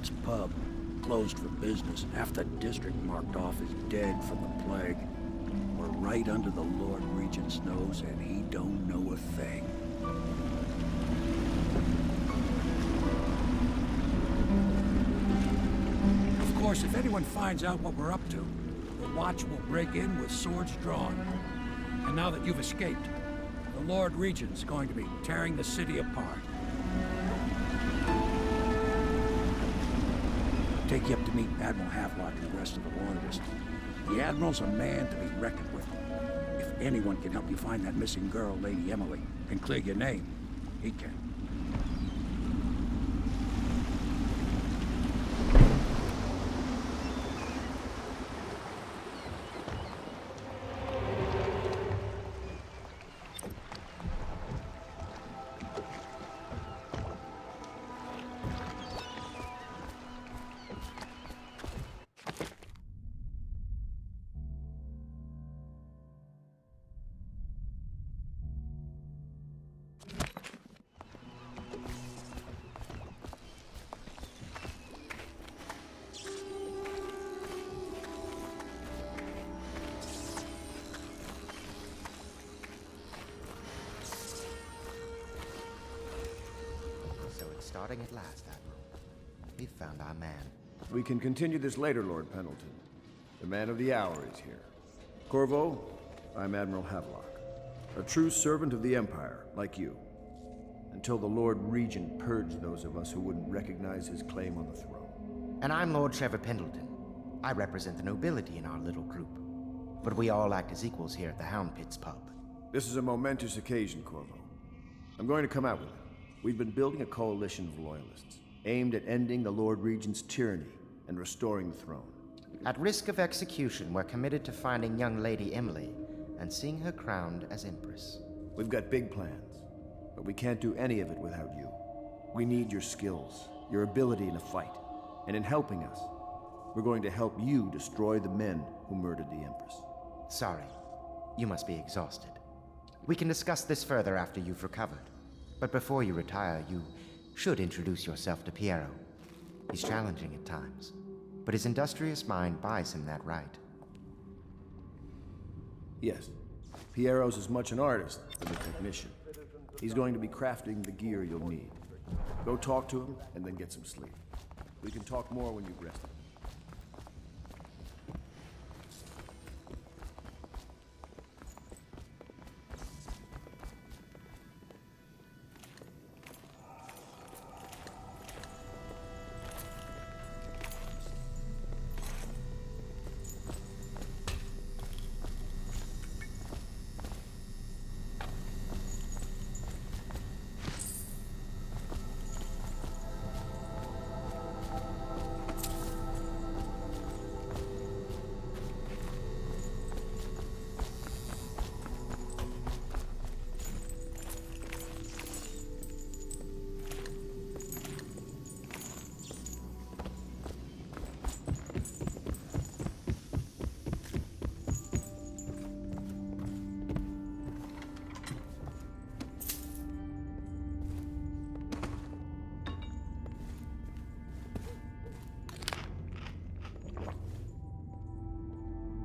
Pit's pub. Closed for business. Half the district marked off as dead from the plague. We're right under the Lord Regent's nose, and he don't know a thing. Of course, if anyone finds out what we're up to, the Watch will break in with swords drawn. And now that you've escaped, the Lord Regent's going to be tearing the city apart. Take you up to meet Admiral Havelock and the rest of the Loyalists. The Admiral's a man to be reckoned with. If anyone can help you find that missing girl, Lady Emily, and clear your name, he can. Starting at last, Admiral. We've found our man. We can continue this later, Lord Pendleton. The man of the hour is here. Corvo, I'm Admiral Havelock. A true servant of the Empire, like you. Until the Lord Regent purged those of us who wouldn't recognize his claim on the throne. And I'm Lord Trevor Pendleton. I represent the nobility in our little group. But we all act as equals here at the Hound Pit's pub. This is a momentous occasion, Corvo. I'm going to come out with it. We've been building a coalition of loyalists, aimed at ending the Lord Regent's tyranny and restoring the throne. At risk of execution, we're committed to finding young Lady Emily and seeing her crowned as Empress. We've got big plans, but we can't do any of it without you. We need your skills, your ability in a fight, and in helping us, we're going to help you destroy the men who murdered the Empress. Sorry, you must be exhausted. We can discuss this further after you've recovered. But before you retire, you should introduce yourself to Piero. He's challenging at times, but his industrious mind buys him that right. Yes, Piero's as much an artist as a technician. He's going to be crafting the gear you'll need. Go talk to him, and then get some sleep. We can talk more when you've rested.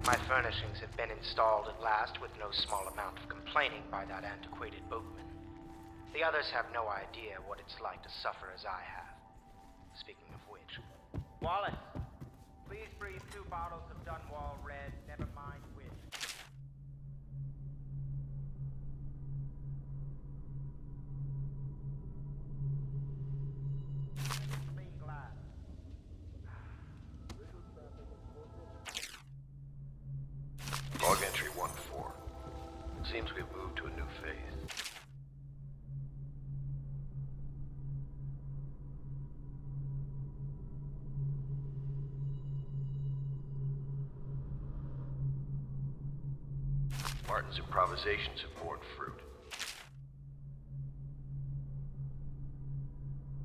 My furnishings have been installed at last with no small amount of complaining by that antiquated boatman. The others have no idea what it's like to suffer as I have. Speaking of which... Wallace, please breathe 2 bottles of Dunwall Red, never mind which. Clean glass. Log entry 1-4. It seems we've moved to a new phase. Martin's improvisations have borne fruit.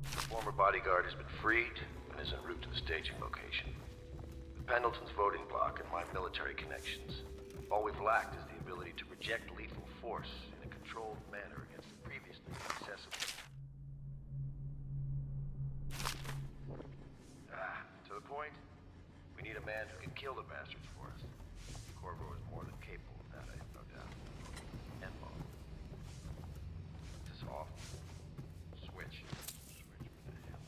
The former bodyguard has been freed and is en route to the staging location. With Pendleton's voting bloc and my military connections, all we've lacked is the ability to project lethal force in a controlled manner against the previously inaccessible. a man who can kill the bastards for us. Corvo is more than capable of that, I have no doubt. And well, this off. Switch. Switch. What the hell?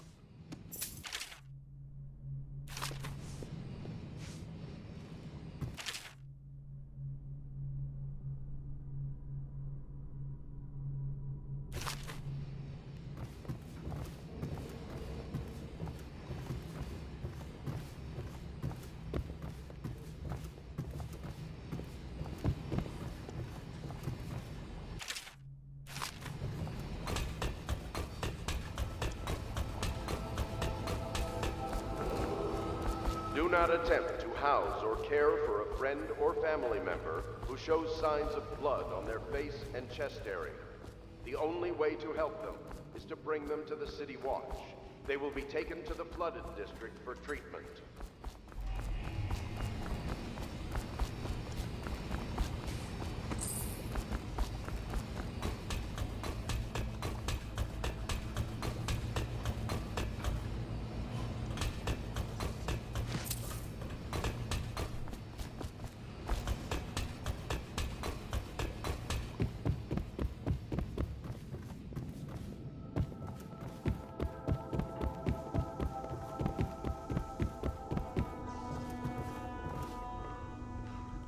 Do not attempt to house or care for a friend or family member who shows signs of blood on their face and chest area. The only way to help them is to bring them to the City Watch. They will be taken to the flooded district for treatment.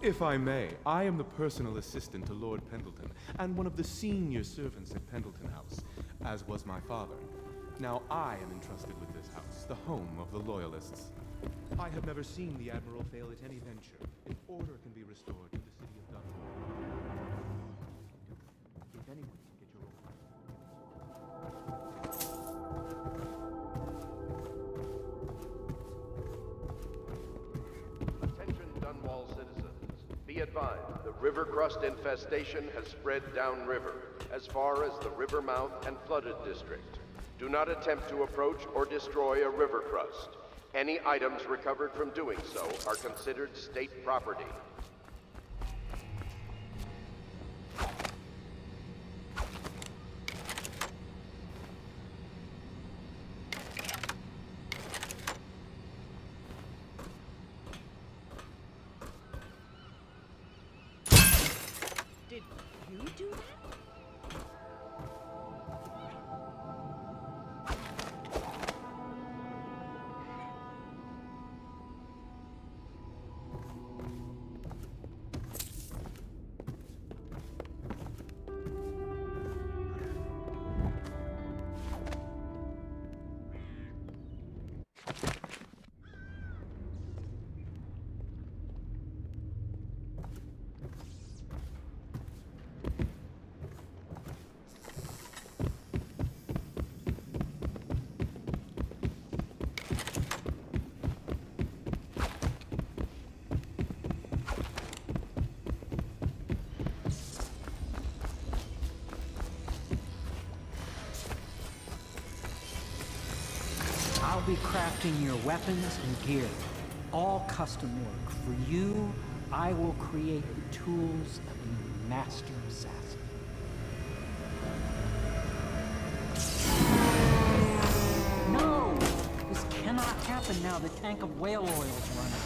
If I may, I am the personal assistant to Lord Pendleton, and one of the senior servants at Pendleton House, as was my father. Now I am entrusted with this house, the home of the Loyalists. I have never seen the Admiral fail at any venture. If order can be restored to the city of Dunwall. If anyone can get your Attention Dunwall citizens. Be advised, the river crust infestation has spread downriver, as far as the river mouth and flooded district. Do not attempt to approach or destroy a river crust. Any items recovered from doing so are considered state property. Did you do that? I'll be crafting your weapons and gear, all custom work. For you, I will create the tools of a master assassin. No! This cannot happen now. The tank of whale oil is running.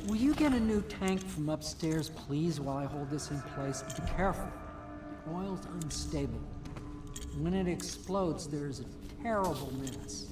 Will you get a new tank from upstairs, please, while I hold this in place? Be careful. The oil's unstable. When it explodes, there is a terrible mess.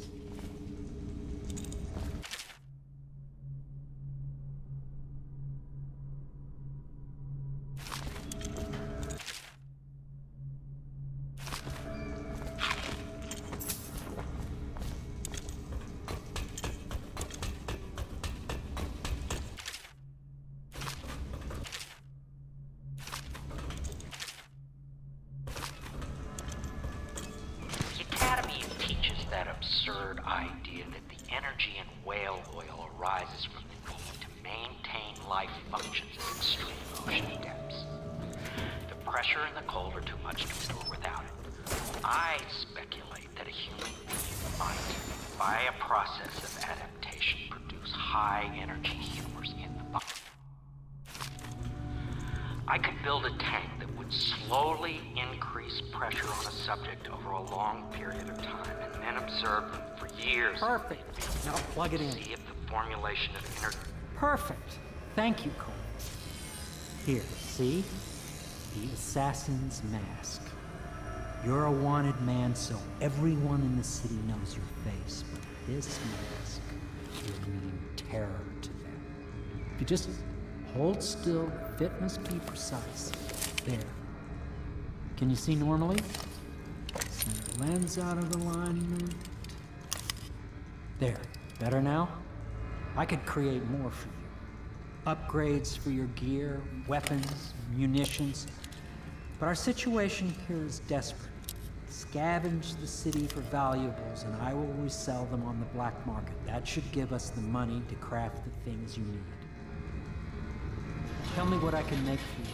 Absurd idea that the energy in whale oil arises from the need to maintain life functions at extreme ocean depths. The pressure and the cold are too much to endure without it. I speculate that a human being might, by a process of adaptation, produce high energy humors in the body. I could build a tank that would slowly increase pressure on a subject over a long period of time and then observe them for years. Perfect. Now plug it in. See if the formulation of inner... Perfect. Thank you, Cole. Here, see? The assassin's mask. You're a wanted man, so everyone in the city knows your face, but this mask will mean terror to them. If you just hold still, fit must be precise. There. Can you see normally? Send the lens out of alignment. There. Better now? I could create more for you. Upgrades for your gear, weapons, munitions. But our situation here is desperate. Scavenge the city for valuables and I will resell them on the black market. That should give us the money to craft the things you need. Tell me what I can make for you.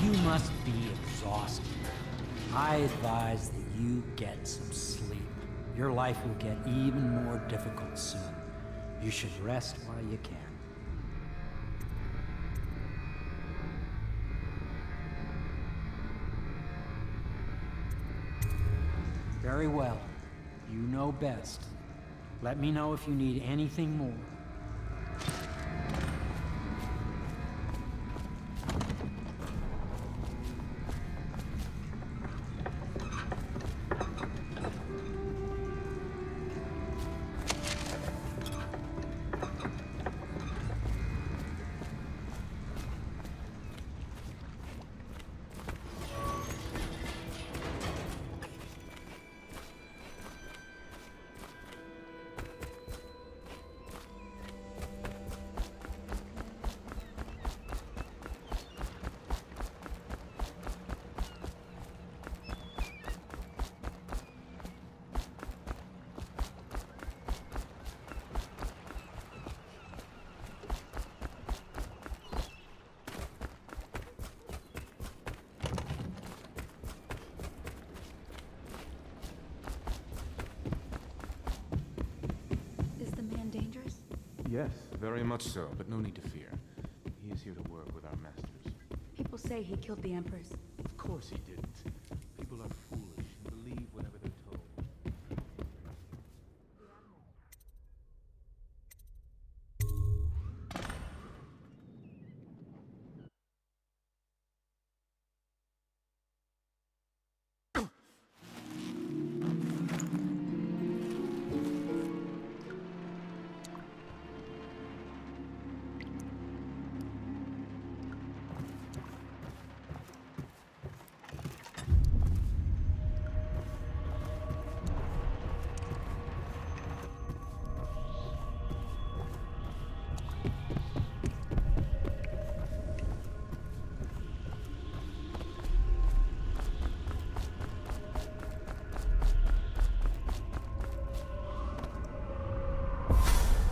You must be exhausted. I advise that you get some sleep. Your life will get even more difficult soon. You should rest while you can. Very well. You know best. Let me know if you need anything more. Yes, very much so, but no need to fear. He is here to work with our masters. People say he killed the Empress. Of course he didn't. People are foolish and believe whatever they're told.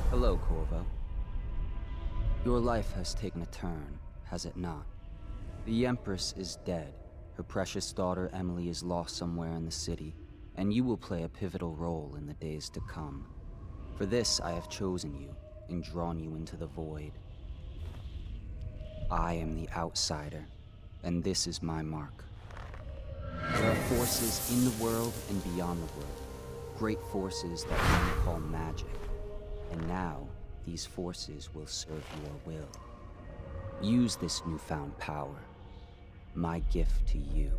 Hello, Corvo. Your life has taken a turn, has it not? The Empress is dead. Her precious daughter Emily is lost somewhere in the city, and you will play a pivotal role in the days to come. For this, I have chosen you and drawn you into the void. I am the outsider, and this is my mark. There are forces in the world and beyond the world, great forces that men call magic. And now, these forces will serve your will. Use this newfound power, my gift to you.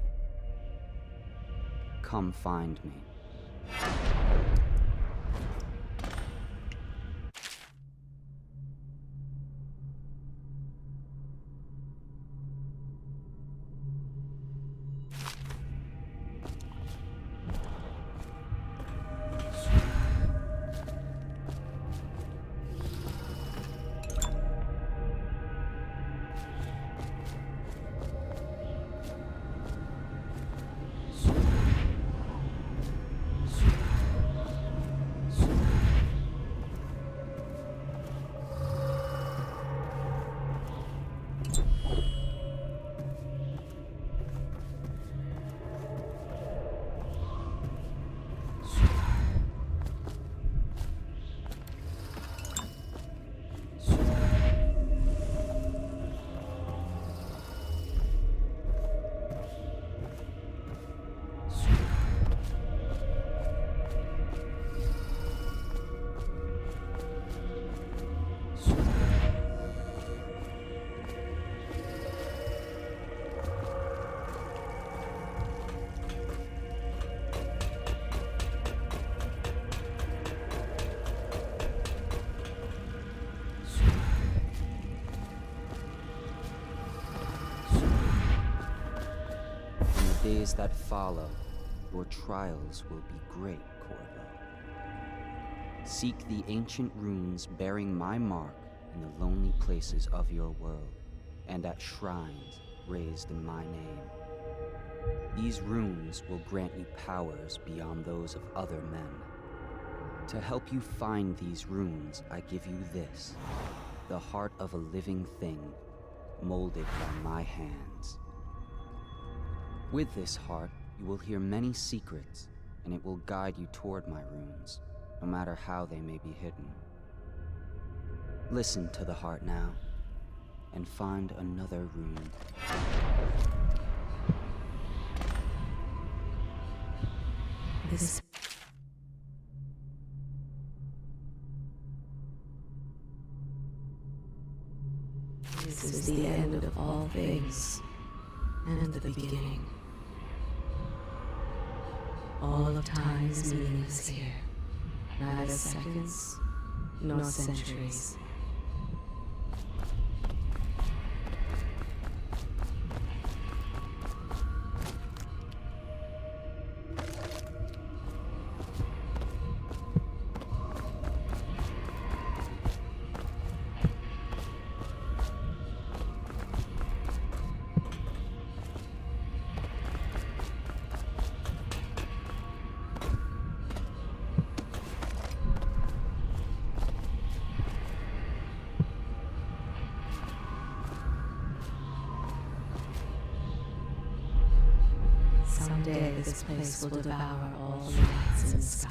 Come find me. Days that follow, your trials will be great, Corvo. Seek the ancient runes bearing my mark in the lonely places of your world, and at shrines raised in my name. These runes will grant you powers beyond those of other men. To help you find these runes, I give you this, the heart of a living thing, molded by my hands. With this heart, you will hear many secrets, and it will guide you toward my runes, no matter how they may be hidden. Listen to the heart now, and find another rune. This is the end of all things, and the beginning. All of time's meaning is here. Neither seconds, nor centuries. Someday this place will devour all the lights in the sky.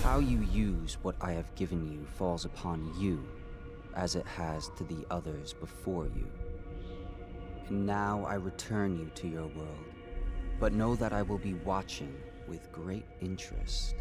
How you use what I have given you falls upon you, as it has to the others before you. And now I return you to your world, but know that I will be watching with great interest.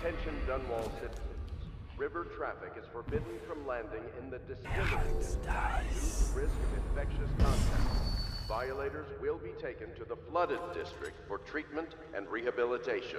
Attention Dunwall citizens. River traffic is forbidden from landing in the distillery district due to risk of infectious contact. Violators will be taken to the flooded district for treatment and rehabilitation.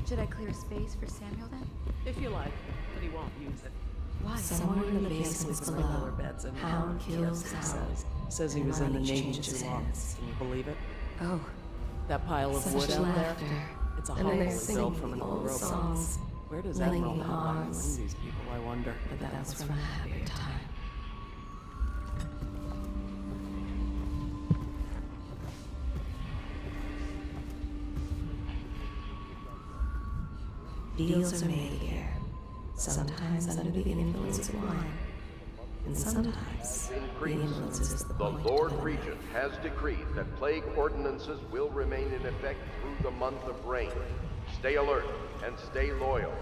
Should I clear space for Samuel then? If you like, but he won't use it. Why? Somewhere in the basements The below, lower beds and Hound kills yes, he Hound. says he and was in the money Navy changes too long. hands. Can you believe it? Oh, That pile of Such wood out laughter. there? It's a And then hovel they're built singing from an the old old robot. songs, Where does laying Admiral in Hadlock arms. bring these people, I wonder? But that was from a happier time. Deals are made here, sometimes under the influence of wine, and sometimes the influence is the The point Lord of the Regent has decreed that plague ordinances will remain in effect through the month of rain. Stay alert and stay loyal.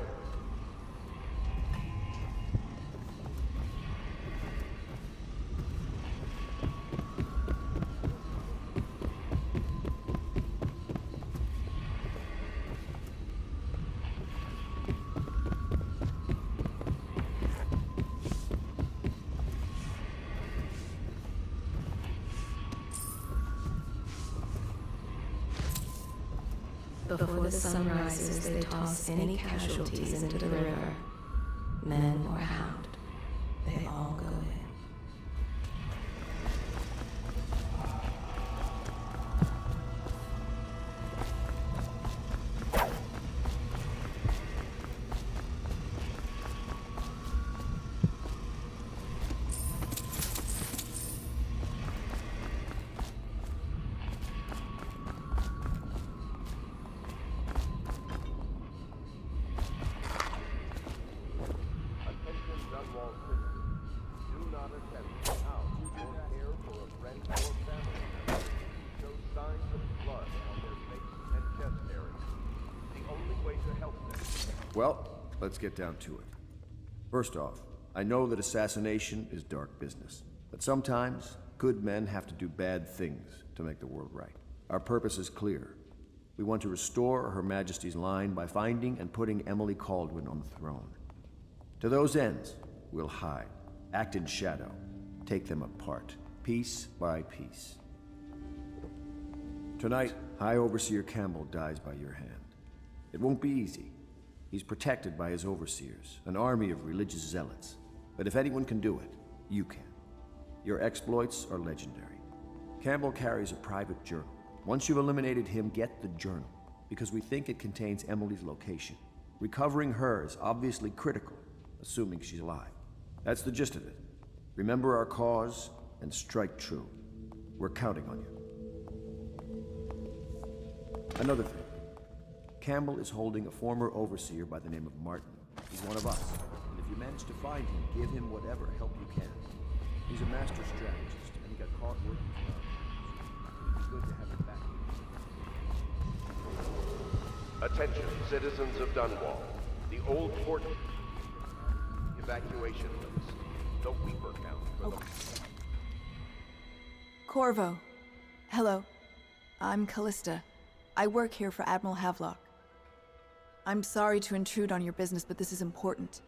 before the sun rises, they toss any casualties into the river. Men or hound, they all go in. Well, let's get down to it. First off, I know that assassination is dark business, but sometimes good men have to do bad things to make the world right. Our purpose is clear. We want to restore Her Majesty's line by finding and putting Emily Kaldwin on the throne. To those ends, we'll hide, act in shadow, take them apart, piece by piece. Tonight, High Overseer Campbell dies by your hand. It won't be easy. He's protected by his overseers, an army of religious zealots. But if anyone can do it, you can. Your exploits are legendary. Campbell carries a private journal. Once you've eliminated him, get the journal, because we think it contains Emily's location. Recovering her is obviously critical, assuming she's alive. That's the gist of it. Remember our cause and strike true. We're counting on you. Another thing. Campbell is holding a former overseer by the name of Martin. He's one of us, and if you manage to find him, give him whatever help you can. He's a master strategist, and he got caught working for us. It'd be good to have him back. Attention, citizens of Dunwall. The old port evacuation list. The Weeper count for the... Corvo. Hello. I'm Callista. I work here for Admiral Havelock. I'm sorry to intrude on your business, but this is important.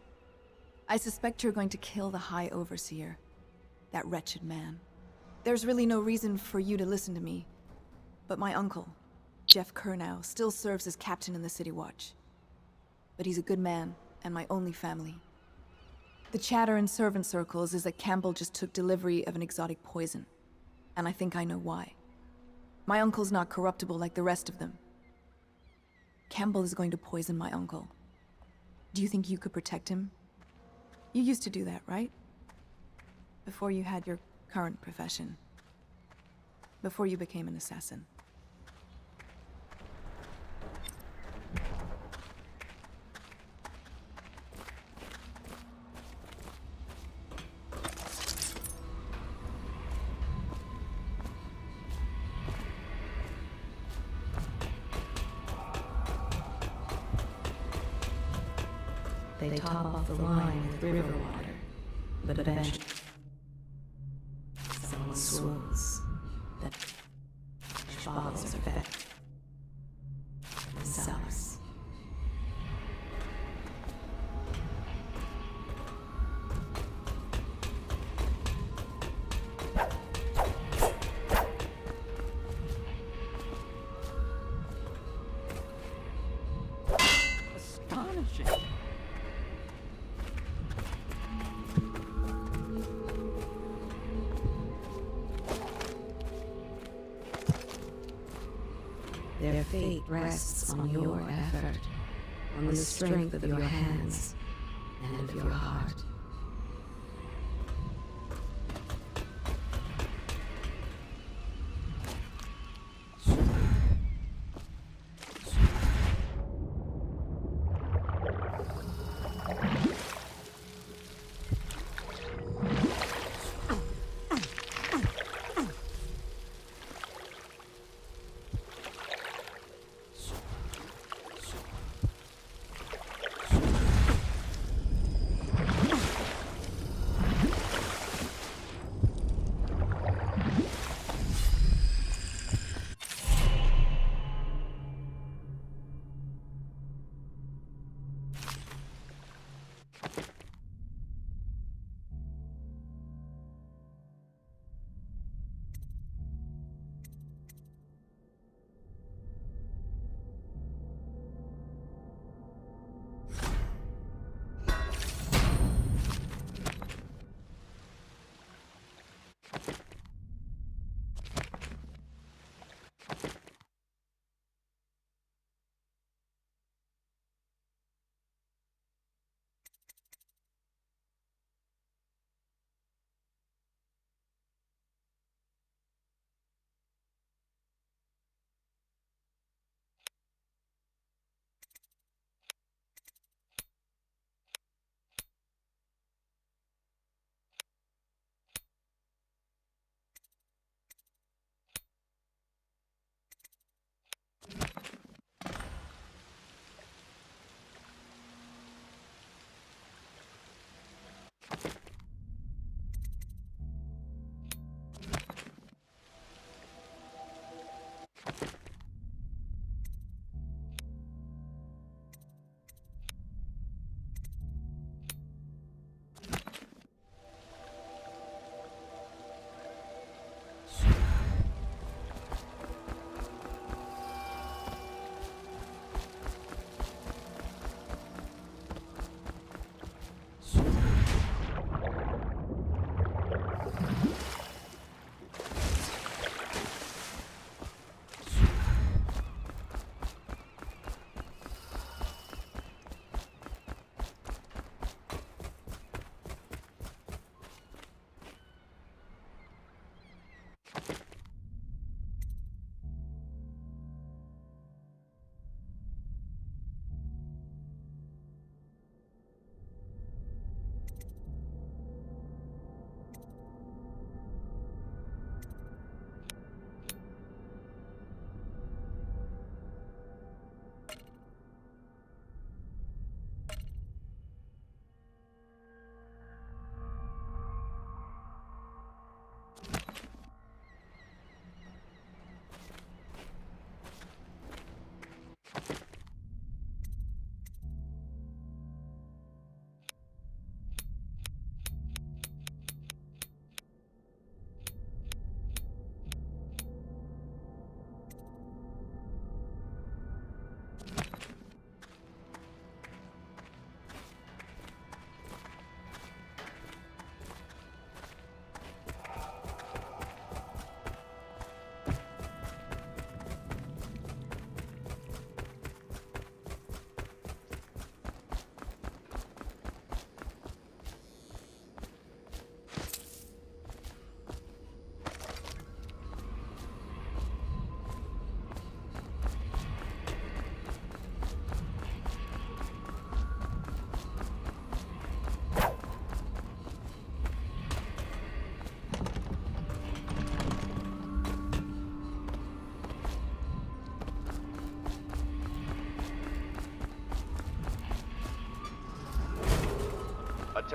I suspect you're going to kill the High Overseer. That wretched man. There's really no reason for you to listen to me. But my uncle, Jeff Kernow, still serves as captain in the City Watch. But he's a good man, and my only family. The chatter in servant circles is that Campbell just took delivery of an exotic poison. And I think I know why. My uncle's not corruptible like the rest of them. Campbell is going to poison my uncle. Do you think you could protect him? You used to do that, right? Before you had your current profession. Before you became an assassin. They top off the wine with river water, but eventually someone swoons. The bottles are fed. The cellars. Astonishing. Their fate rests on your effort, on the strength of your hands and of your heart.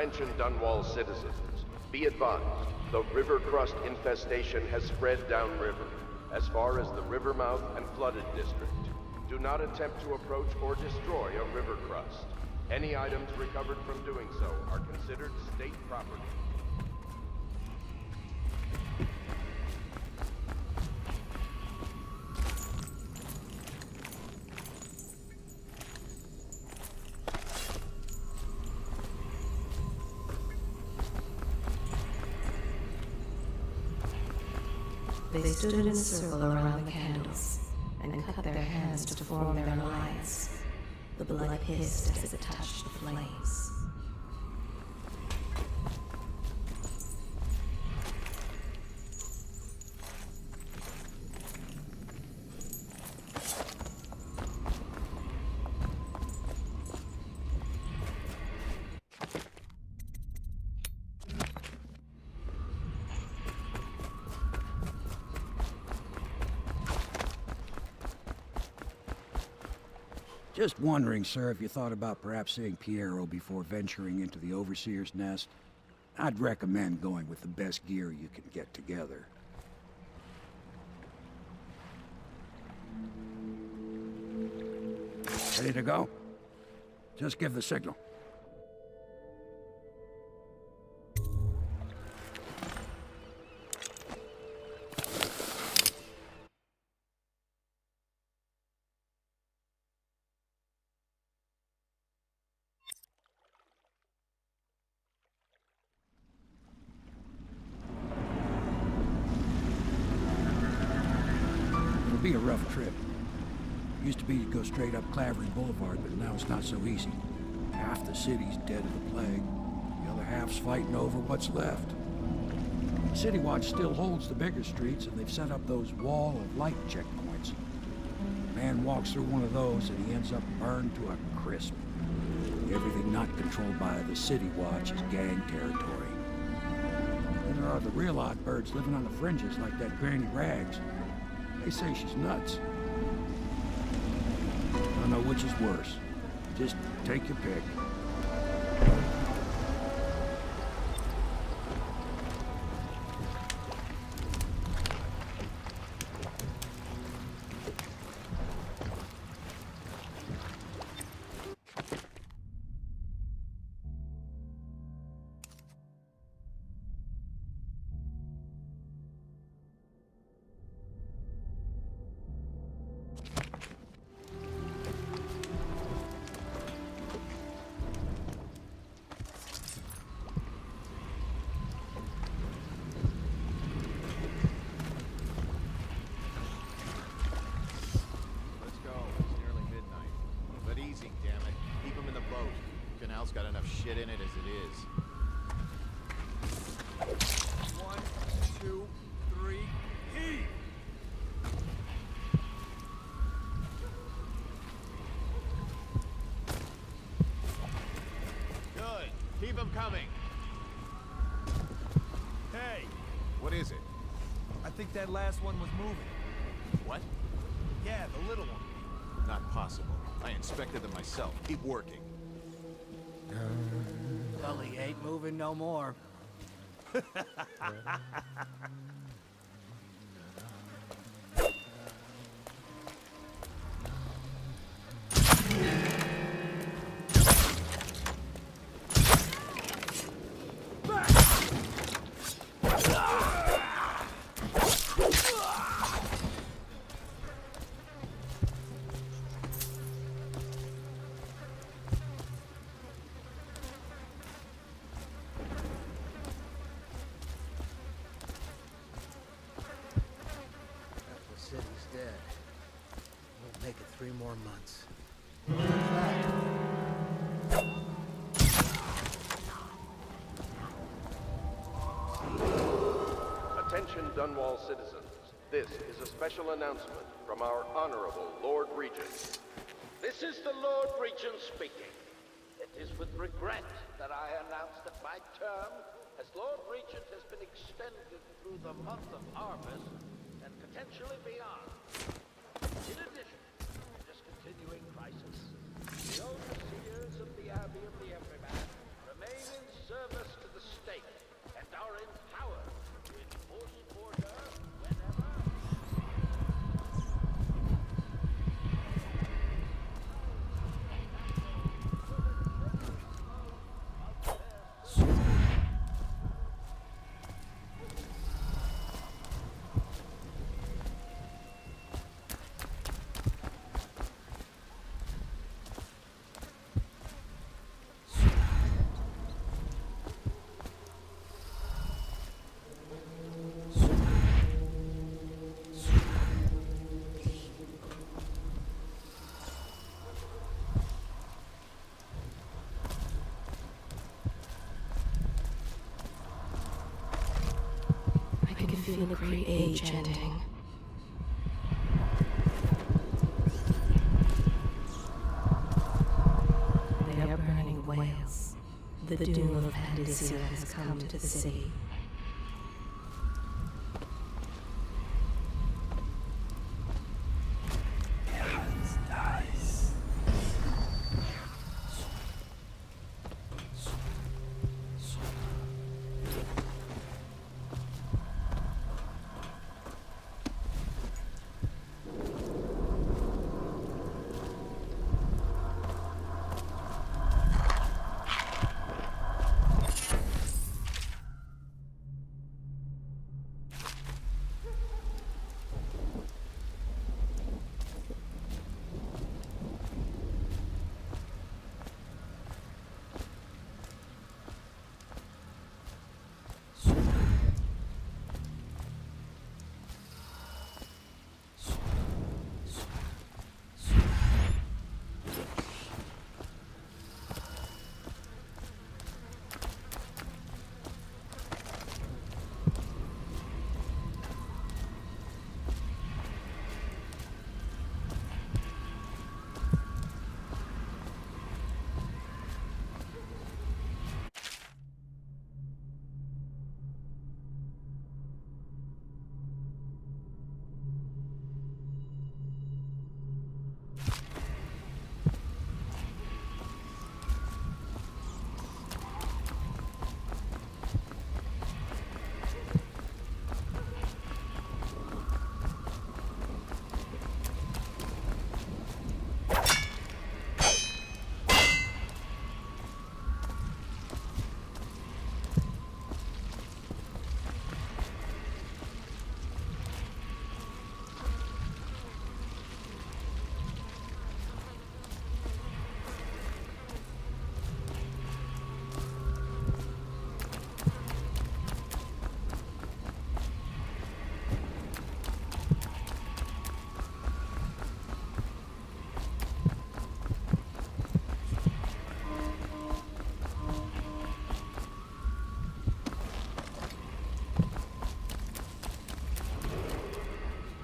Attention Dunwall citizens. Be advised, the river crust infestation has spread downriver, as far as the river mouth and flooded district. Do not attempt to approach or destroy a river crust. Any items recovered from doing so are considered state property. They stood in a circle around the candles and cut their hands to form their alliance. The blood hissed as it touched the flames. Just wondering, sir, if you thought about perhaps seeing Piero before venturing into the Overseer's nest. I'd recommend going with the best gear you can get together. Ready to go? Just give the signal. Be a rough trip. Used to be to go straight up Clavering Boulevard, but now it's not so easy. Half the city's dead of the plague. The other half's fighting over what's left. City Watch still holds the bigger streets, and they've set up those wall of light checkpoints. A man walks through one of those, and he ends up burned to a crisp. Everything not controlled by the City Watch is gang territory. Then there are the real odd birds living on the fringes like that Granny Rags. They say she's nuts. I don't know which is worse. Just take your pick. Got enough shit in it as it is. 1, 2, 3, heave! Good. Keep them coming. Hey! What is it? I think that last one was moving. What? Yeah, the little one. Not possible. I inspected them myself. Keep working. Gully ain't moving no more. City's dead. Won't make it 3 more months. Attention Dunwall citizens. This is a special announcement from our Honorable Lord Regent. This is the Lord Regent speaking. It is with regret that I announce that my term as Lord Regent has been extended through the month of harvest and potentially beyond. In addition to this continuing crisis, the overseers of the Abbey of the Everyman remain in service to the state and are empowered to enforce order whenever. I can feel a great age ending. They are burning the whales. The doom of Pandasia has come to the city.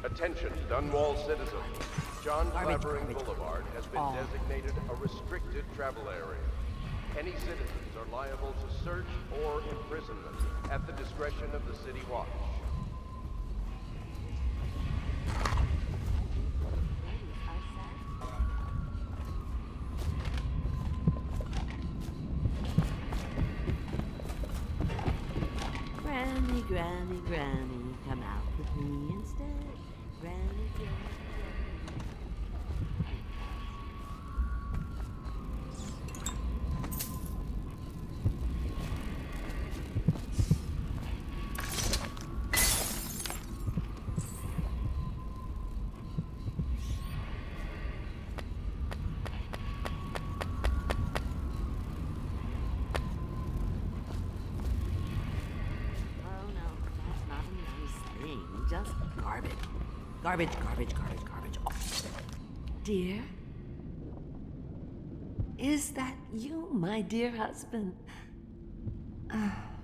Attention, Dunwall citizens. John Clavering Boulevard has been designated a restricted travel area. Any citizens are liable to search or imprisonment at the discretion of the City Watch. Granny, Granny, Granny, come out with me instead. Granny, Granny, just garbage. Garbage, garbage, garbage, garbage. Oh. Dear? Is that you, my dear husband?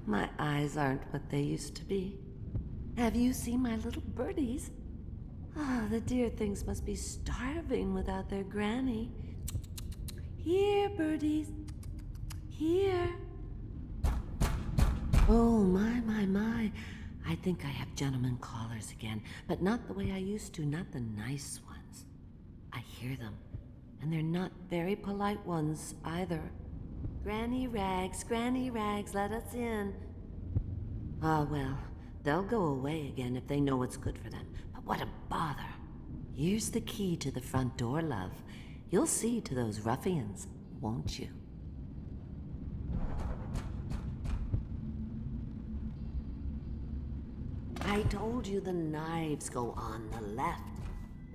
My eyes aren't what they used to be. Have you seen my little birdies? The dear things must be starving without their granny. Here, birdies. Here. Oh, my, my, my. I think I have gentlemen callers again, but not the way I used to, not the nice ones. I hear them, and they're not very polite ones either. Granny Rags, let us in. Ah, well, they'll go away again if they know what's good for them. But what a bother. Here's the key to the front door, love. You'll see to those ruffians, won't you? I told you the knives go on the left.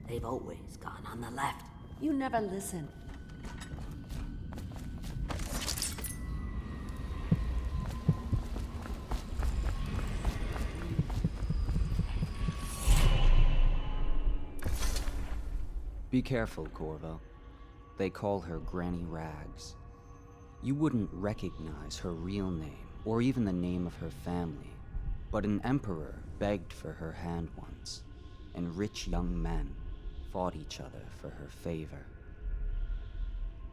They've always gone on the left. You never listen. Be careful, Corvo. They call her Granny Rags. You wouldn't recognize her real name, or even the name of her family. But an emperor begged for her hand once, and rich young men fought each other for her favor.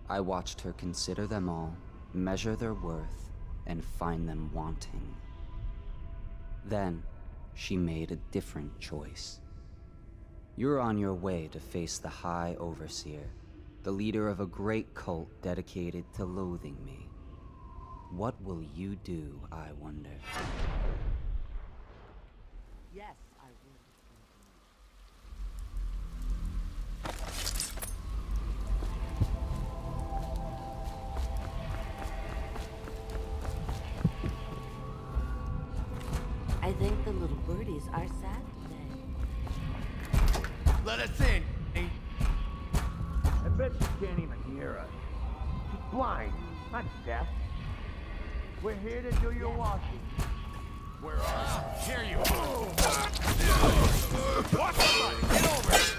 I watched her consider them all, measure their worth, and find them wanting. Then, she made a different choice. You're on your way to face the High Overseer, the leader of a great cult dedicated to loathing me. What will you do, I wonder? Yes, I would. I think the little birdies are sad today. Let us in, eh? I bet you can't even hear us. She's blind, not deaf. We're here to do your washing. Where are you? Here you are! Watch somebody! Get over it!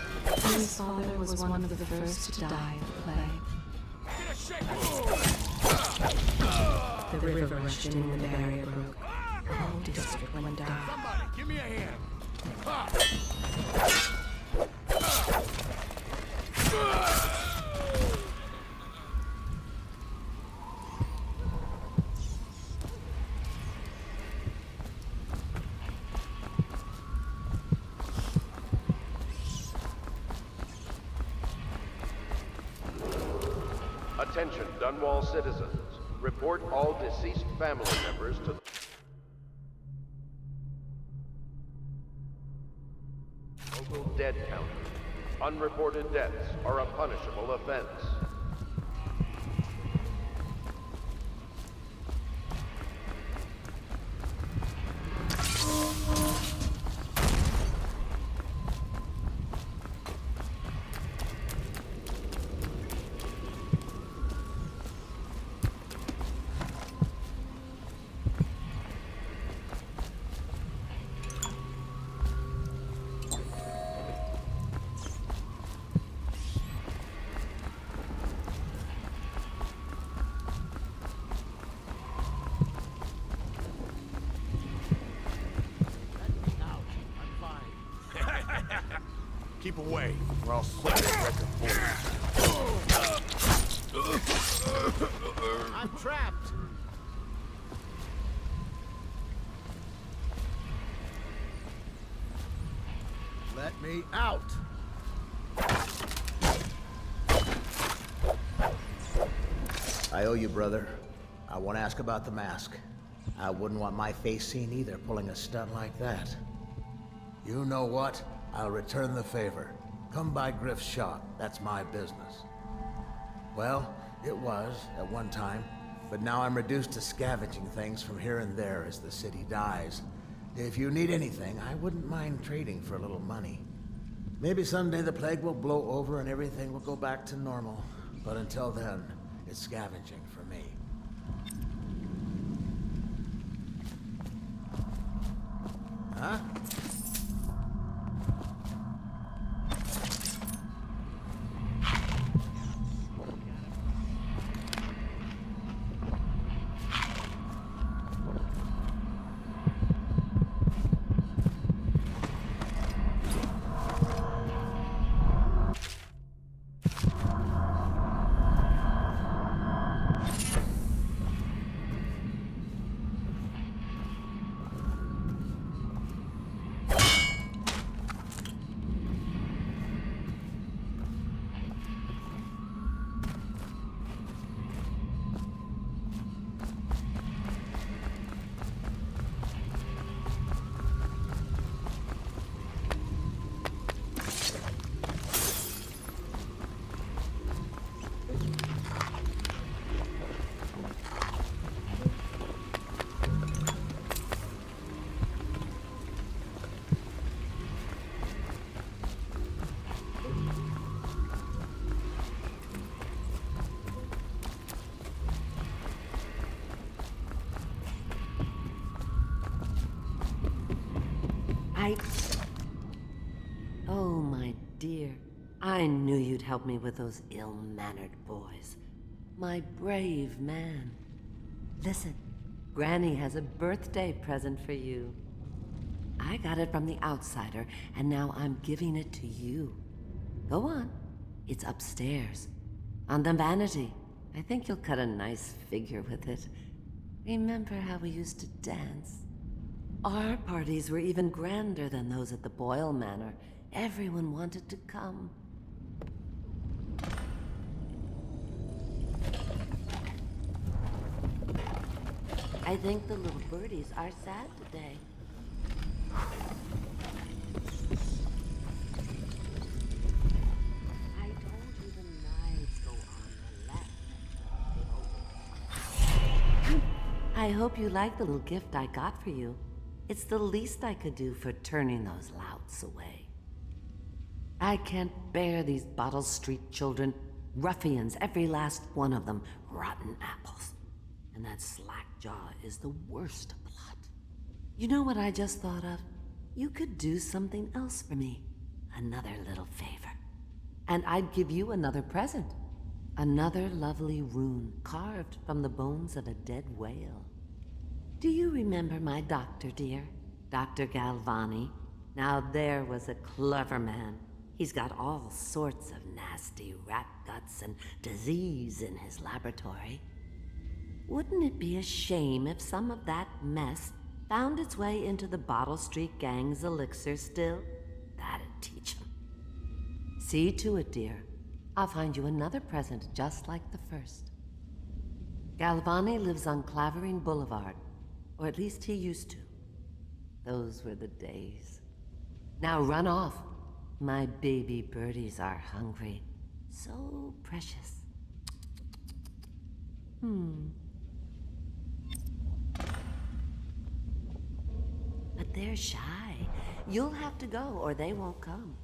His father was one of the first to die of the plague. Get a shake! The river rushed in and the barrier broke. The whole district went dark. Somebody, give me a hand! Ha! Attention, Dunwall citizens. Report all deceased family members to the local dead counter. Unreported deaths are a punishable offense. Keep away, or I'll slip that record for you. I'm trapped. Let me out. I owe you, brother. I want to ask about the mask. I wouldn't want my face seen either, pulling a stunt like that. You know what? I'll return the favor. Come by Griff's shop. That's my business. Well, it was at one time, but now I'm reduced to scavenging things from here and there as the city dies. If you need anything, I wouldn't mind trading for a little money. Maybe someday the plague will blow over and everything will go back to normal. But until then, it's scavenging for me. Huh? Oh, my dear. I knew you'd help me with those ill-mannered boys. My brave man. Listen, Granny has a birthday present for you. I got it from the outsider, and now I'm giving it to you. Go on. It's upstairs. On the vanity. I think you'll cut a nice figure with it. Remember how we used to dance? Our parties were even grander than those at the Boyle Manor. Everyone wanted to come. I think the little birdies are sad today. I told you the knives go on the left. I hope you like the little gift I got for you. It's the least I could do for turning those louts away. I can't bear these Bottle Street children. Ruffians, every last one of them. Rotten apples. And that slack jaw is the worst lot. You know what I just thought of? You could do something else for me. Another little favor. And I'd give you another present. Another lovely rune carved from the bones of a dead whale. Do you remember my doctor, dear? Dr. Galvani? Now there was a clever man. He's got all sorts of nasty rat guts and disease in his laboratory. Wouldn't it be a shame if some of that mess found its way into the Bottle Street Gang's elixir still? That'd teach him. See to it, dear. I'll find you another present just like the first. Galvani lives on Clavering Boulevard, or at least he used to. Those were the days. Now run off. My baby birdies are hungry. So precious. But they're shy. You'll have to go or they won't come.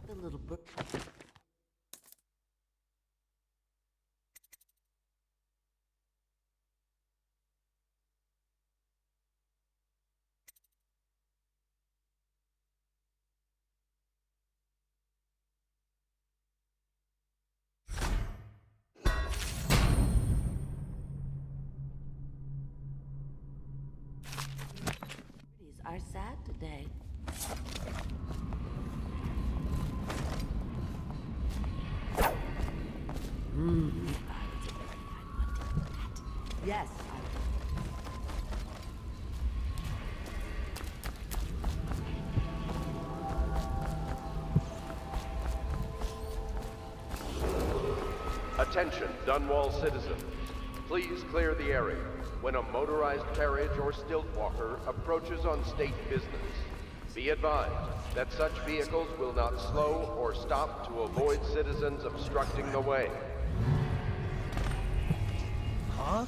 The little book. These are sad today. Yes. Attention, Dunwall citizens. Please clear the area when a motorized carriage or stilt walker approaches on state business. Be advised that such vehicles will not slow or stop to avoid citizens obstructing the way. Huh?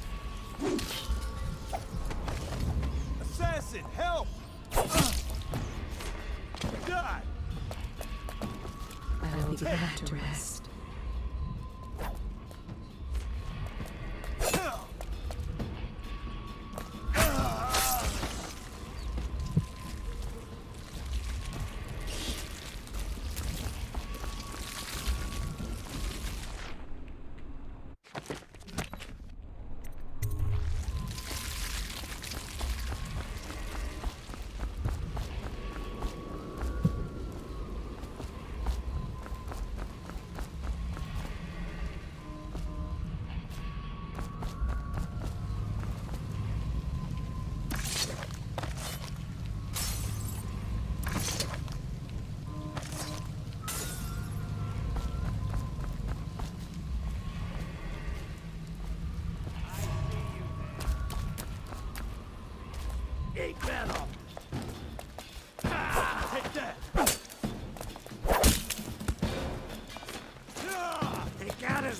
Assassin, help! God! I will be glad to rest.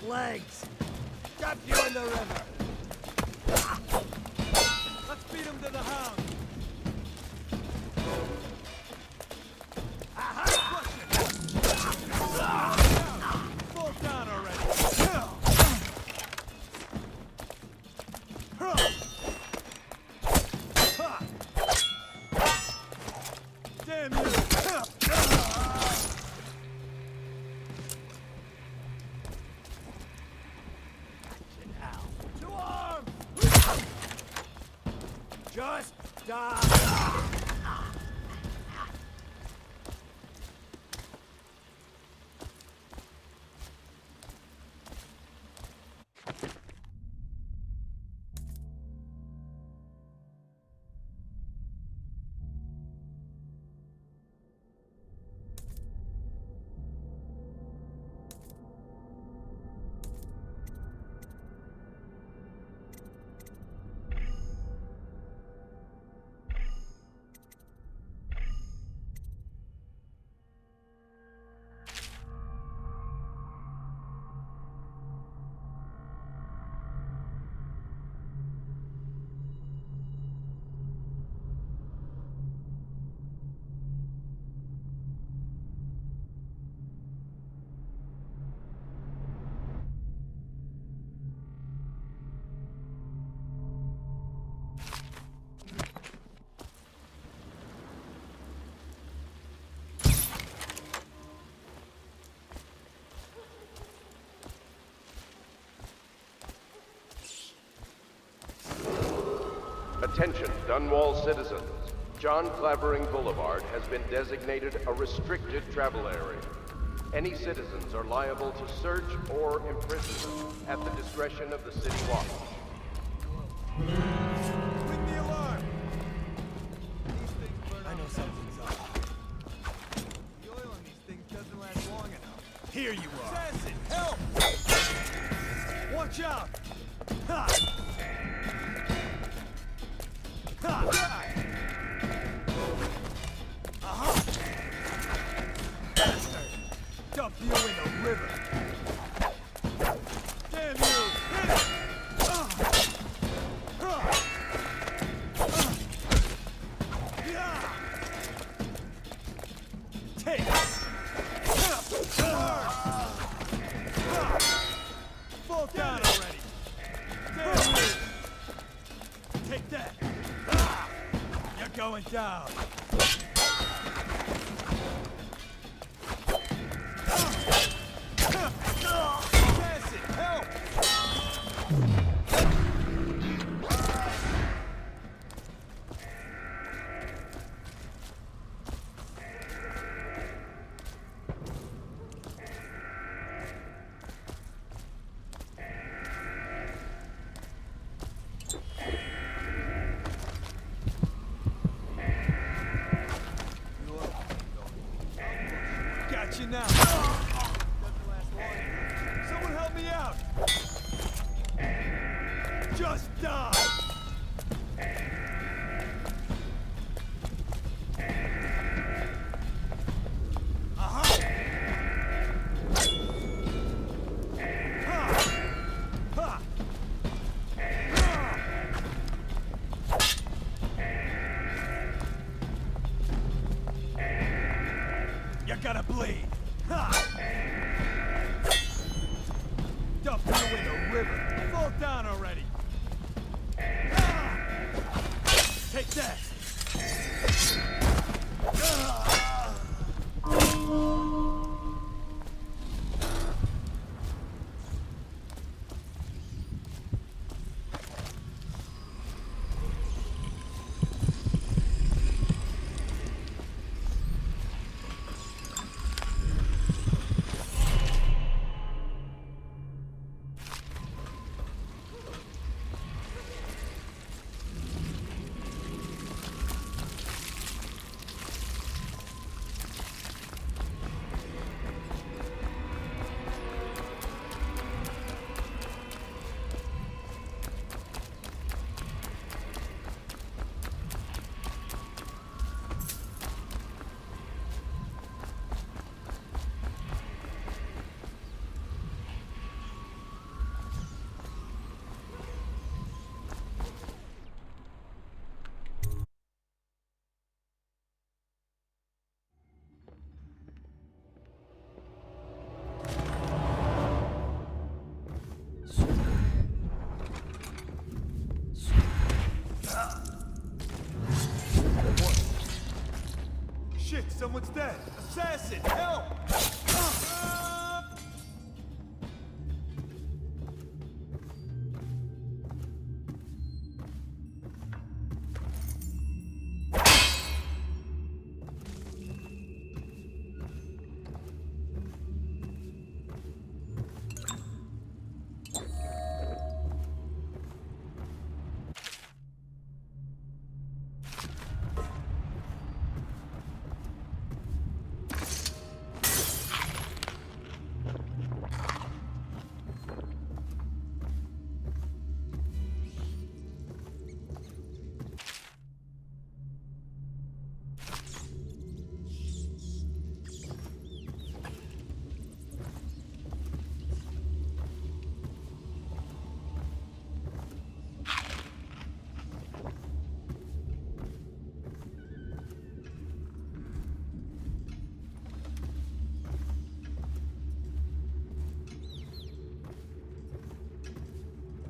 his legs. Dump you in the river. Let's beat him to the hound. Fall down already. Damn you! To arms! Just die! Attention, Dunwall citizens. John Clavering Boulevard has been designated a restricted travel area. Any citizens are liable to search or imprisonment at the discretion of the city watch. Ring the alarm! These things burn. I know something's up. The oil in these things doesn't last long enough. Here you are. Assassin, help! Watch out! Ha! Ha! Uh-huh! Bastard! Dump you in the river! Damn you! Hit it! Take it! Fall down already! Damn you! Take that! You're going down! Assassin, help! Got you now. Doesn't last long. Someone help me out. Just die. Uh-huh. Ha. Ha. You gotta bleed. Ha! Dump you in the river. Fall down already. Ah! Take that. Ah! What's that? Assassin! Help!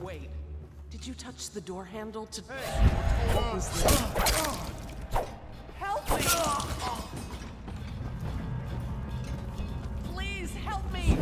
Wait, did you touch the door handle to... What was that? Help me! Please, help me!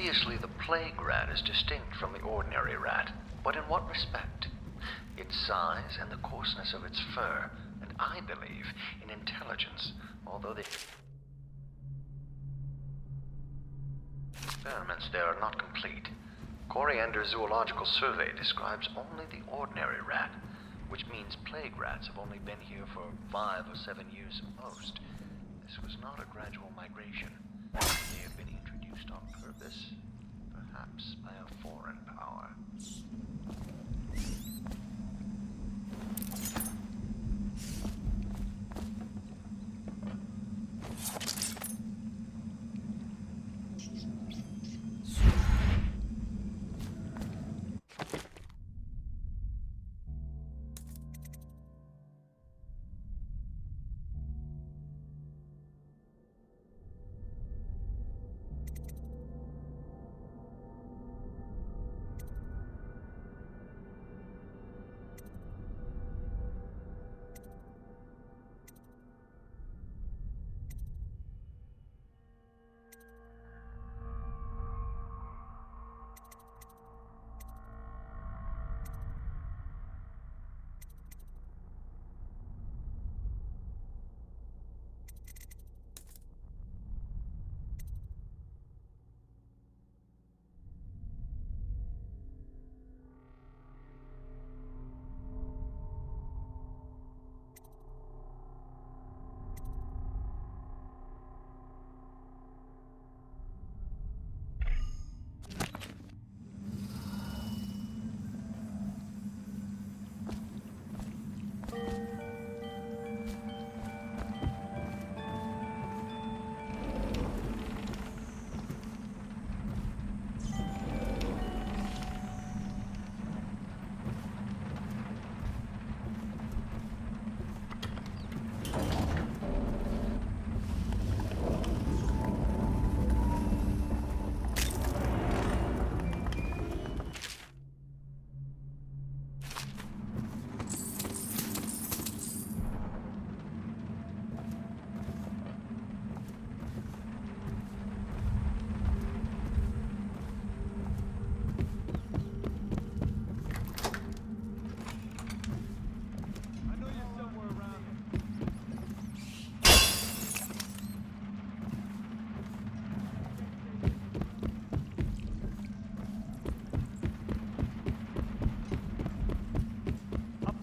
Obviously, the plague rat is distinct from the ordinary rat, but in what respect? Its size and the coarseness of its fur, and I believe in intelligence, although the experiments there are not complete. Coriander's zoological survey describes only the ordinary rat, which means plague rats have only been here for 5 or 7 years at most. This was not a gradual migration. They have been introduced on purpose, perhaps by a foreign power.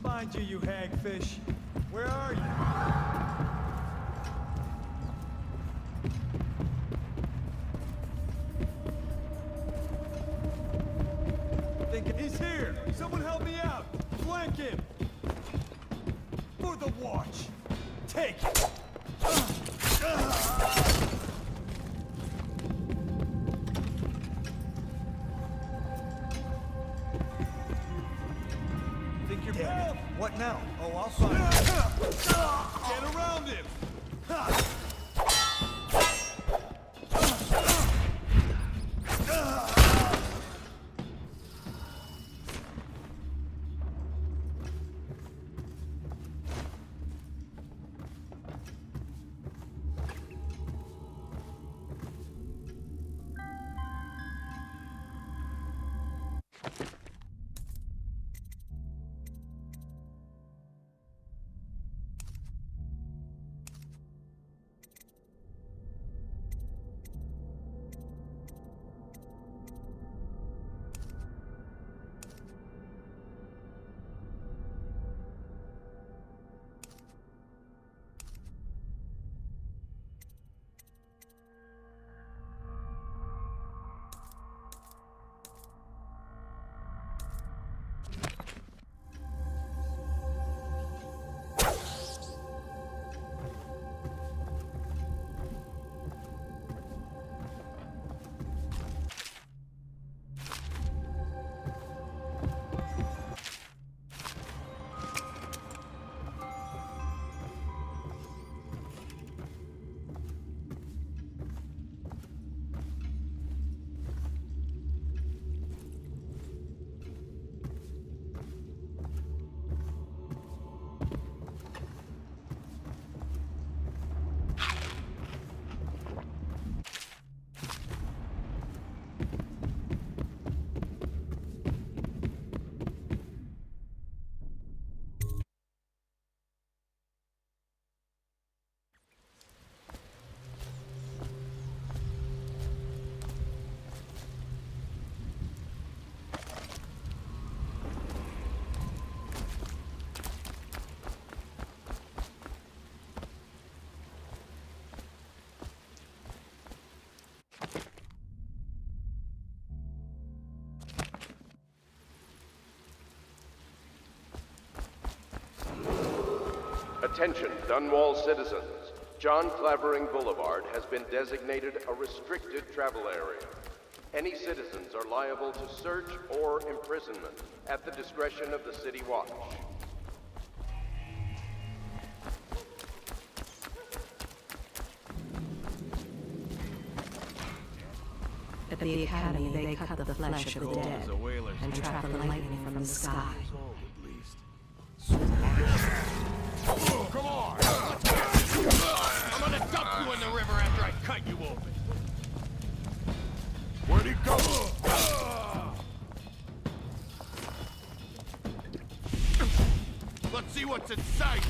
Find you, you hagfish. Where are you? He's here! Someone help me out! Flank him! For the watch! Take it! Think you're bad? What now? Oh, I'll find you. Get around him! Attention, Dunwall citizens. John Clavering Boulevard has been designated a restricted travel area. Any citizens are liable to search or imprisonment at the discretion of the City Watch. At the Academy, they cut the flesh of the dead and trap the lightning from the sky. Oh, come on! I'm gonna dump you in the river after I cut you open. Where'd he go? Let's see what's inside.